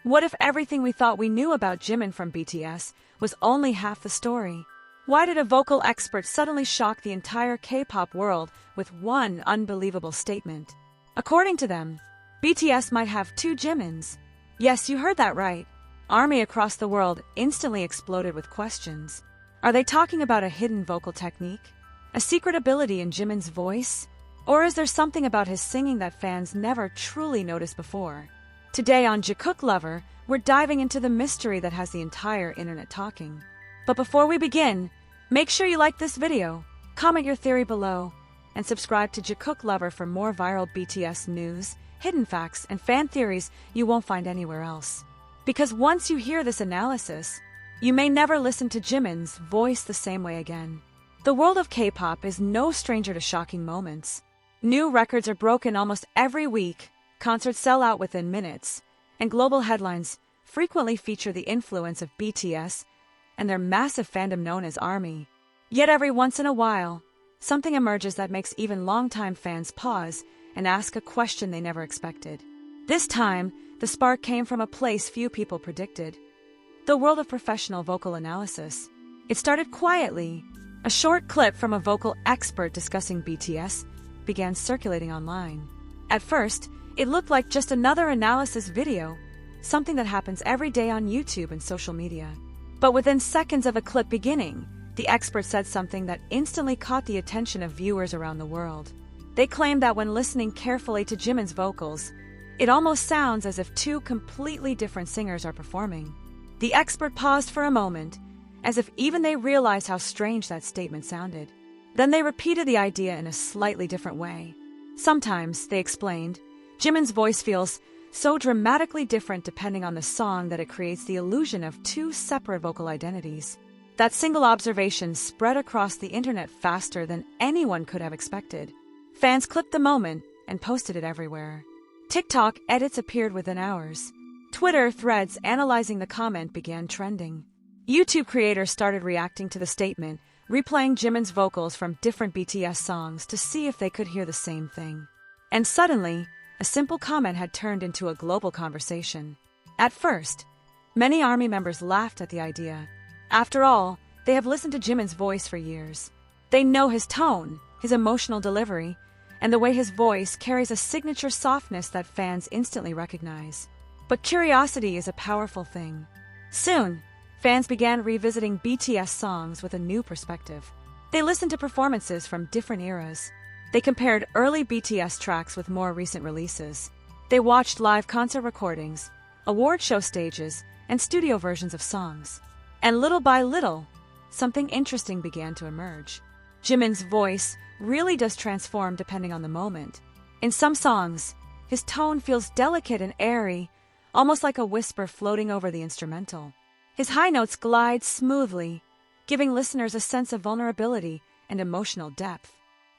What if everything we thought we knew about Jimin from BTS was only half the story? Why did a vocal expert suddenly shock the entire K-pop world with one unbelievable statement? According to them, BTS might have two Jimins. Yes, you heard that right. ARMY across the world instantly exploded with questions. Are they talking about a hidden vocal technique? A secret ability in Jimin's voice? Or is there something about his singing that fans never truly noticed before? Today on Jikook Lover, we're diving into the mystery that has the entire internet talking. But before we begin, make sure you like this video, comment your theory below, and subscribe to Jikook Lover for more viral BTS news, hidden facts, and fan theories you won't find anywhere else. Because once you hear this analysis, you may never listen to Jimin's voice the same way again. The world of K-pop is no stranger to shocking moments. New records are broken almost every week, concerts sell out within minutes, and global headlines frequently feature the influence of BTS and their massive fandom known as ARMY. Yet every once in a while, something emerges that makes even longtime fans pause and ask a question they never expected. This time, the spark came from a place few people predicted: the world of professional vocal analysis. It started quietly. A short clip from a vocal expert discussing BTS began circulating online. At first, it looked like just another analysis video, something that happens every day on YouTube and social media. But within seconds of a clip beginning, the expert said something that instantly caught the attention of viewers around the world. They claimed that when listening carefully to Jimin's vocals, it almost sounds as if two completely different singers are performing. The expert paused for a moment, as if even they realized how strange that statement sounded. Then they repeated the idea in a slightly different way. Sometimes, they explained, Jimin's voice feels so dramatically different depending on the song that it creates the illusion of two separate vocal identities. That single observation spread across the internet faster than anyone could have expected. Fans clipped the moment and posted it everywhere. TikTok edits appeared within hours. Twitter threads analyzing the comment began trending. YouTube creators started reacting to the statement, replaying Jimin's vocals from different BTS songs to see if they could hear the same thing. And suddenly, a simple comment had turned into a global conversation. At first, many ARMY members laughed at the idea. After all, they have listened to Jimin's voice for years. They know his tone, his emotional delivery, and the way his voice carries a signature softness that fans instantly recognize. But curiosity is a powerful thing. Soon, fans began revisiting BTS songs with a new perspective. They listened to performances from different eras. They compared early BTS tracks with more recent releases. They watched live concert recordings, award show stages, and studio versions of songs. And little by little, something interesting began to emerge. Jimin's voice really does transform depending on the moment. In some songs, his tone feels delicate and airy, almost like a whisper floating over the instrumental. His high notes glide smoothly, giving listeners a sense of vulnerability and emotional depth.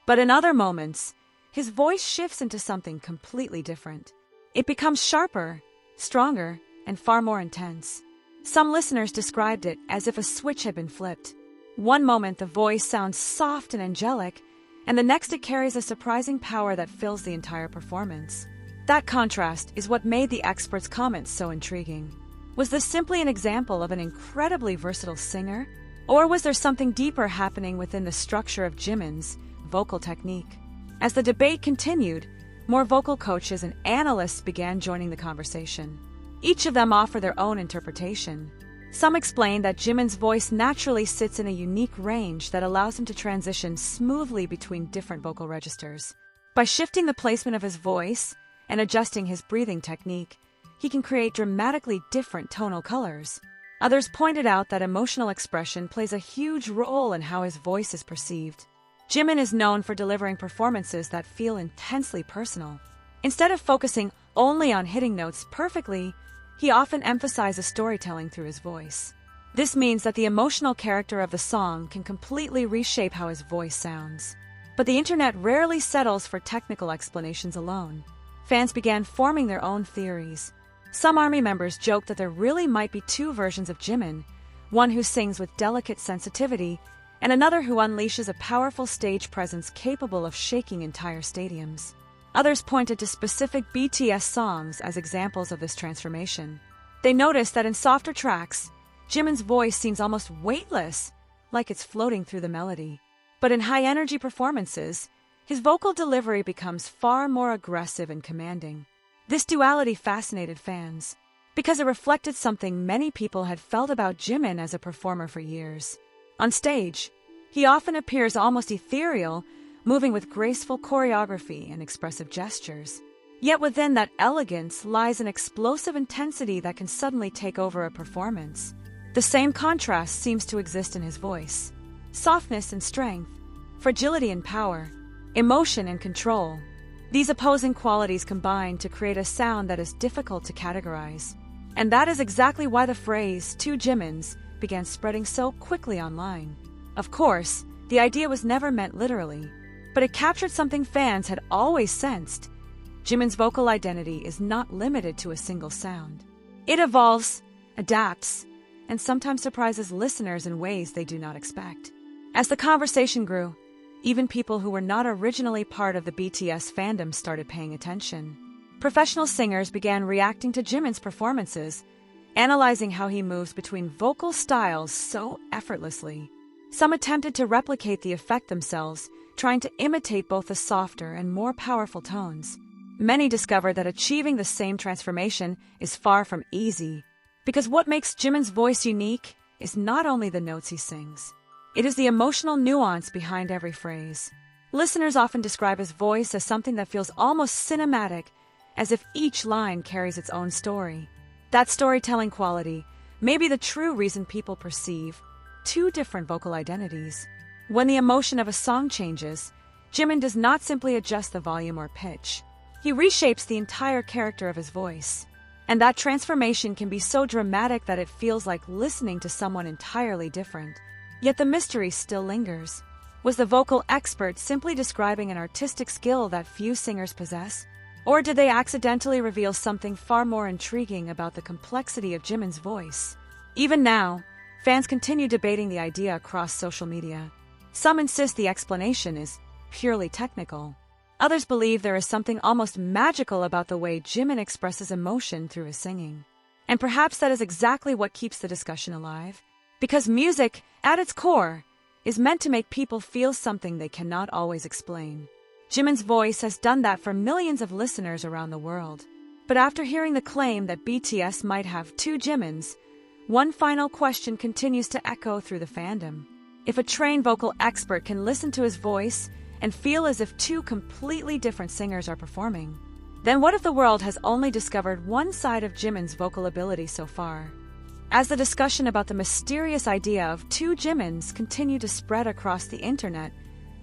But in other moments, his voice shifts into something completely different. It becomes sharper, stronger, and far more intense. Some listeners described it as if a switch had been flipped. One moment the voice sounds soft and angelic, and the next it carries a surprising power that fills the entire performance. That contrast is what made the expert's comments so intriguing. Was this simply an example of an incredibly versatile singer? Or was there something deeper happening within the structure of Jimin's vocal technique? As the debate continued, more vocal coaches and analysts began joining the conversation. Each of them offered their own interpretation. Some explained that Jimin's voice naturally sits in a unique range that allows him to transition smoothly between different vocal registers. By shifting the placement of his voice and adjusting his breathing technique, he can create dramatically different tonal colors. Others pointed out that emotional expression plays a huge role in how his voice is perceived. Jimin is known for delivering performances that feel intensely personal. Instead of focusing only on hitting notes perfectly, he often emphasizes storytelling through his voice. This means that the emotional character of the song can completely reshape how his voice sounds. But the internet rarely settles for technical explanations alone. Fans began forming their own theories. Some ARMY members joked that there really might be two versions of Jimin, one who sings with delicate sensitivity, and another who unleashes a powerful stage presence capable of shaking entire stadiums. Others pointed to specific BTS songs as examples of this transformation. They noticed that in softer tracks, Jimin's voice seems almost weightless, like it's floating through the melody. But in high-energy performances, his vocal delivery becomes far more aggressive and commanding. This duality fascinated fans, because it reflected something many people had felt about Jimin as a performer for years. On stage, he often appears almost ethereal, moving with graceful choreography and expressive gestures. Yet within that elegance lies an explosive intensity that can suddenly take over a performance. The same contrast seems to exist in his voice. Softness and strength, fragility and power, emotion and control. These opposing qualities combine to create a sound that is difficult to categorize. And that is exactly why the phrase "two Jimins" began spreading so quickly online. Of course, the idea was never meant literally, but it captured something fans had always sensed. Jimin's vocal identity is not limited to a single sound. It evolves, adapts, and sometimes surprises listeners in ways they do not expect. As the conversation grew, even people who were not originally part of the BTS fandom started paying attention. Professional singers began reacting to Jimin's performances, analyzing how he moves between vocal styles so effortlessly. Some attempted to replicate the effect themselves, trying to imitate both the softer and more powerful tones. Many discovered that achieving the same transformation is far from easy, because what makes Jimin's voice unique is not only the notes he sings. It is the emotional nuance behind every phrase. Listeners often describe his voice as something that feels almost cinematic, as if each line carries its own story. That storytelling quality may be the true reason people perceive two different vocal identities. When the emotion of a song changes, Jimin does not simply adjust the volume or pitch. He reshapes the entire character of his voice. And that transformation can be so dramatic that it feels like listening to someone entirely different. Yet the mystery still lingers. Was the vocal expert simply describing an artistic skill that few singers possess? Or did they accidentally reveal something far more intriguing about the complexity of Jimin's voice? Even now, fans continue debating the idea across social media. Some insist the explanation is purely technical. Others believe there is something almost magical about the way Jimin expresses emotion through his singing. And perhaps that is exactly what keeps the discussion alive. Because music, at its core, is meant to make people feel something they cannot always explain. Jimin's voice has done that for millions of listeners around the world. But after hearing the claim that BTS might have two Jimins, one final question continues to echo through the fandom. If a trained vocal expert can listen to his voice and feel as if two completely different singers are performing, then what if the world has only discovered one side of Jimin's vocal ability so far? As the discussion about the mysterious idea of two Jimins continued to spread across the internet,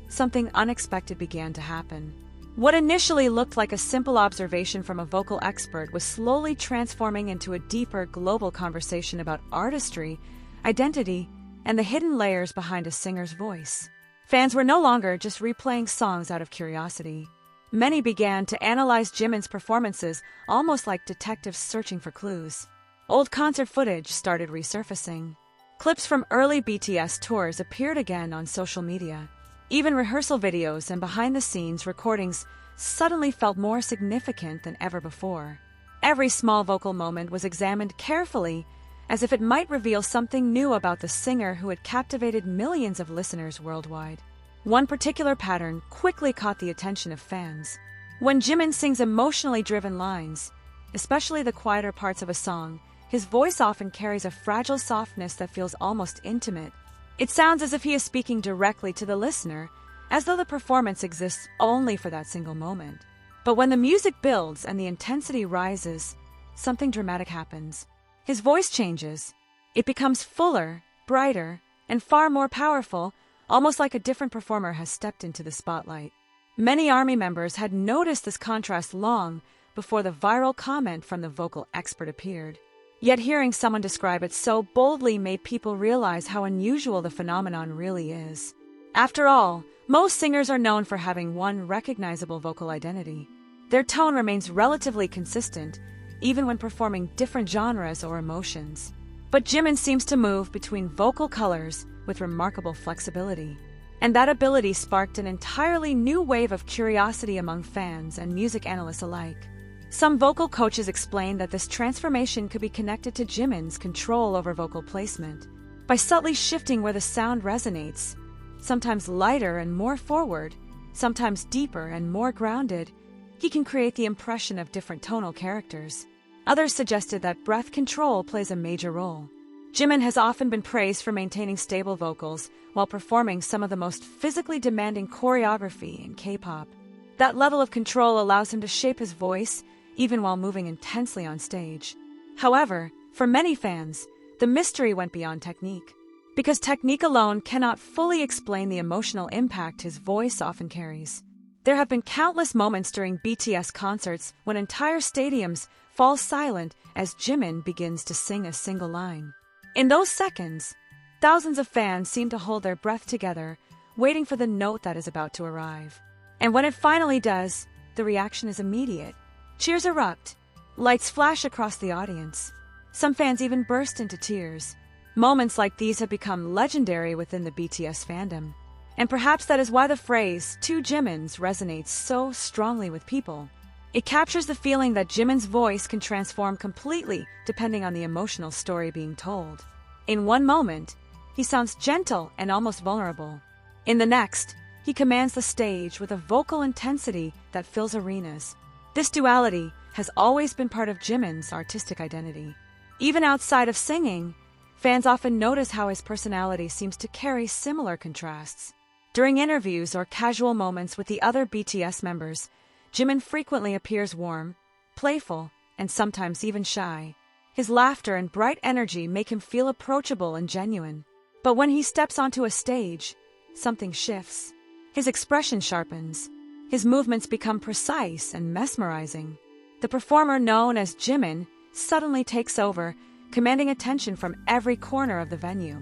something unexpected began to happen. What initially looked like a simple observation from a vocal expert was slowly transforming into a deeper global conversation about artistry, identity, and the hidden layers behind a singer's voice. Fans were no longer just replaying songs out of curiosity. Many began to analyze Jimin's performances almost like detectives searching for clues. Old concert footage started resurfacing. Clips from early BTS tours appeared again on social media. Even rehearsal videos and behind-the-scenes recordings suddenly felt more significant than ever before. Every small vocal moment was examined carefully, as if it might reveal something new about the singer who had captivated millions of listeners worldwide. One particular pattern quickly caught the attention of fans. When Jimin sings emotionally driven lines, especially the quieter parts of a song, his voice often carries a fragile softness that feels almost intimate. It sounds as if he is speaking directly to the listener, as though the performance exists only for that single moment. But when the music builds and the intensity rises, something dramatic happens. His voice changes. It becomes fuller, brighter, and far more powerful, almost like a different performer has stepped into the spotlight. Many ARMY members had noticed this contrast long before the viral comment from the vocal expert appeared. Yet hearing someone describe it so boldly made people realize how unusual the phenomenon really is. After all, most singers are known for having one recognizable vocal identity. Their tone remains relatively consistent, even when performing different genres or emotions. But Jimin seems to move between vocal colors with remarkable flexibility. And that ability sparked an entirely new wave of curiosity among fans and music analysts alike. Some vocal coaches explain that this transformation could be connected to Jimin's control over vocal placement. By subtly shifting where the sound resonates, sometimes lighter and more forward, sometimes deeper and more grounded, he can create the impression of different tonal characters. Others suggested that breath control plays a major role. Jimin has often been praised for maintaining stable vocals while performing some of the most physically demanding choreography in K-pop. That level of control allows him to shape his voice even while moving intensely on stage. However, for many fans, the mystery went beyond technique. Because technique alone cannot fully explain the emotional impact his voice often carries. There have been countless moments during BTS concerts when entire stadiums fall silent as Jimin begins to sing a single line. In those seconds, thousands of fans seem to hold their breath together, waiting for the note that is about to arrive. And when it finally does, the reaction is immediate. Cheers erupt, lights flash across the audience. Some fans even burst into tears. Moments like these have become legendary within the BTS fandom. And perhaps that is why the phrase, two Jimins, resonates so strongly with people. It captures the feeling that Jimin's voice can transform completely depending on the emotional story being told. In one moment, he sounds gentle and almost vulnerable. In the next, he commands the stage with a vocal intensity that fills arenas. This duality has always been part of Jimin's artistic identity. Even outside of singing, fans often notice how his personality seems to carry similar contrasts. During interviews or casual moments with the other BTS members, Jimin frequently appears warm, playful, and sometimes even shy. His laughter and bright energy make him feel approachable and genuine. But when he steps onto a stage, something shifts. His expression sharpens. His movements become precise and mesmerizing. The performer known as Jimin suddenly takes over, commanding attention from every corner of the venue.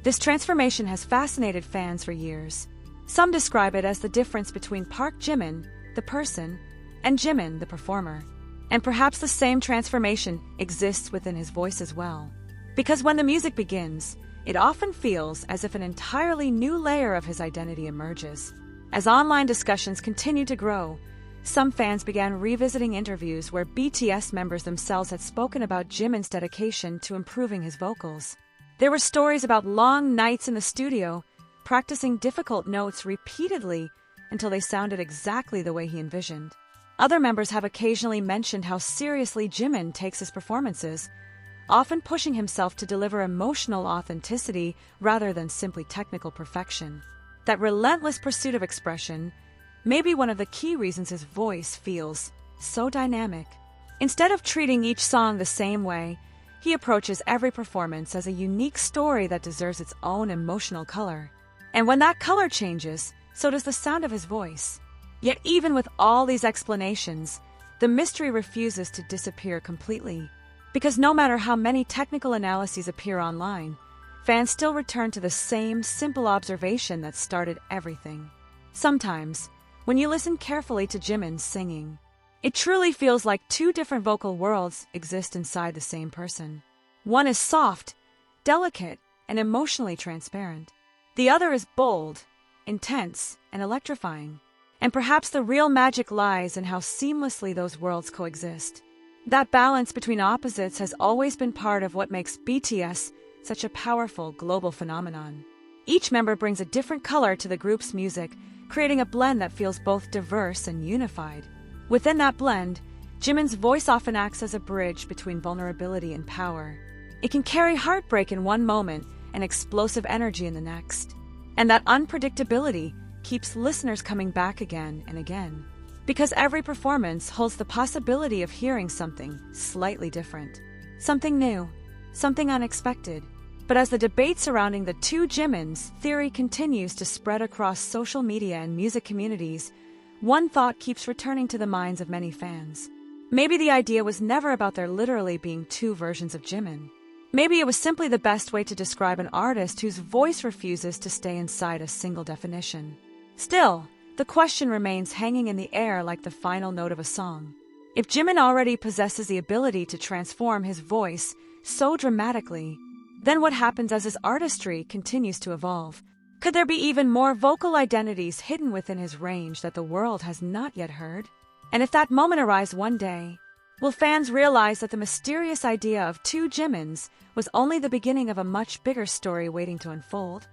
This transformation has fascinated fans for years. Some describe it as the difference between Park Jimin, the person, and Jimin, the performer. And perhaps the same transformation exists within his voice as well. Because when the music begins, it often feels as if an entirely new layer of his identity emerges. As online discussions continue to grow, some fans began revisiting interviews where BTS members themselves had spoken about Jimin's dedication to improving his vocals. There were stories about long nights in the studio, practicing difficult notes repeatedly until they sounded exactly the way he envisioned. Other members have occasionally mentioned how seriously Jimin takes his performances, often pushing himself to deliver emotional authenticity rather than simply technical perfection. That relentless pursuit of expression may be one of the key reasons his voice feels so dynamic. Instead of treating each song the same way, he approaches every performance as a unique story that deserves its own emotional color. And when that color changes, so does the sound of his voice. Yet even with all these explanations, the mystery refuses to disappear completely. Because no matter how many technical analyses appear online, fans still return to the same simple observation that started everything. Sometimes, when you listen carefully to Jimin singing, it truly feels like two different vocal worlds exist inside the same person. One is soft, delicate, and emotionally transparent. The other is bold, intense, and electrifying. And perhaps the real magic lies in how seamlessly those worlds coexist. That balance between opposites has always been part of what makes BTS such a powerful global phenomenon. Each member brings a different color to the group's music, creating a blend that feels both diverse and unified. Within that blend, Jimin's voice often acts as a bridge between vulnerability and power. It can carry heartbreak in one moment and explosive energy in the next. And that unpredictability keeps listeners coming back again and again. Because every performance holds the possibility of hearing something slightly different. Something new, something unexpected. But as the debate surrounding the two Jimins theory continues to spread across social media and music communities, one thought keeps returning to the minds of many fans. Maybe the idea was never about there literally being two versions of Jimin. Maybe it was simply the best way to describe an artist whose voice refuses to stay inside a single definition. Still, the question remains hanging in the air like the final note of a song. If Jimin already possesses the ability to transform his voice so dramatically, then what happens as his artistry continues to evolve? Could there be even more vocal identities hidden within his range that the world has not yet heard? And if that moment arrives one day, Will fans realize that the mysterious idea of two Jimins was only the beginning of a much bigger story waiting to unfold?